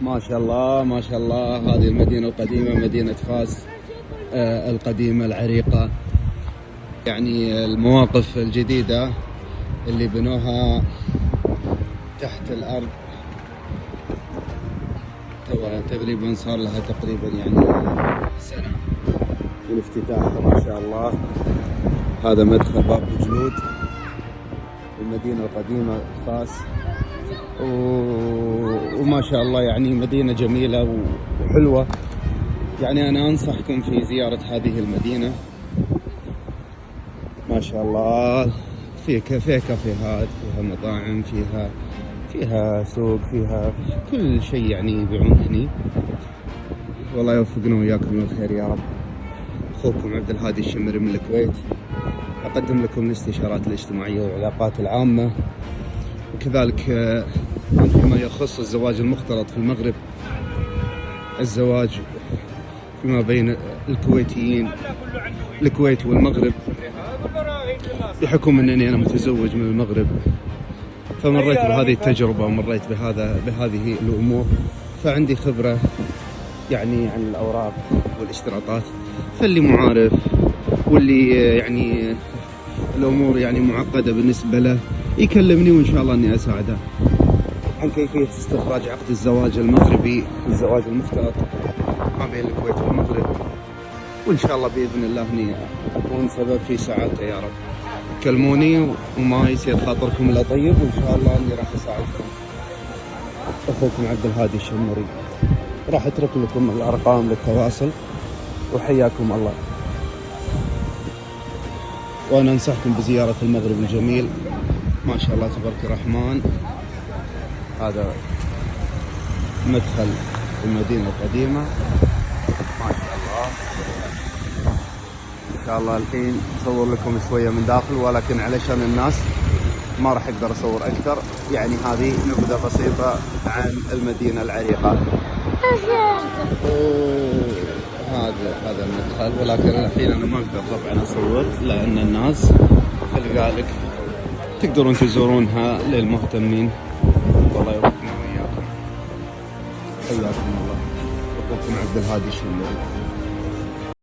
ما شاء الله ما شاء الله، هذه المدينة القديمة، مدينة فاس القديمة العريقة. يعني المواقف الجديدة اللي بنوها تحت الأرض تقريبا صار لها تقريبا يعني سنة من افتتاحها ما شاء الله. هذا مدخل باب جلود المدينة القديمة فاس، وما شاء الله يعني مدينة جميلة وحلوة. يعني أنا أنصحكم في زيارة هذه المدينة. ما شاء الله فيها كافيهات، فيها مطاعم، فيها سوق، فيها كل شيء يعني يبيعون هني. والله يوفقنا وياكم للخير يا رب. أخوكم عبد الهادي الشمري من الكويت، أقدم لكم الاستشارات الاجتماعية والعلاقات العامة، وكذلك فيما يخص الزواج المختلط في المغرب، الزواج فيما بين الكويتيين، الكويت والمغرب، بحكم أنني أنا متزوج من المغرب، فمريت بهذه التجربة ومريت بهذه الأمور، فعندي خبرة يعني عن الأوراق والاشتراطات. فاللي معارف واللي يعني الأمور يعني معقدة بالنسبة له يكلمني، وإن شاء الله أني أساعده عن كيفية استخراج عقد الزواج المغربي، الزواج المختلط ما بين الكويت والمغرب، وإن شاء الله بإذن الله أني أكون سبب في سعادته يا رب. كلموني وما يصير خاطركم إلا طيب، وإن شاء الله أني راح أساعدكم. أخوكم عبد الهادي الشمري، راح أترك لكم الأرقام للتواصل، وحياكم الله. وأنا أنصحكم بزيارة المغرب الجميل، ما شاء الله تبارك الرحمن. هذا مدخل المدينة القديمة ما شاء الله. إن شاء الله الحين أصور لكم شوية من داخل، ولكن علشان الناس ما راح أقدر أصور أكثر. يعني هذه نبذة بسيطة عن المدينة العريقة. هذا المدخل، ولكن الحين أنا ما أقدر طبعا أصور لأن الناس، فلذلك تقدرون تزورونها للمهتمين. والله يوفقنا وإياكم، حياكم الله. أخوكم عبد الهادي الشمري.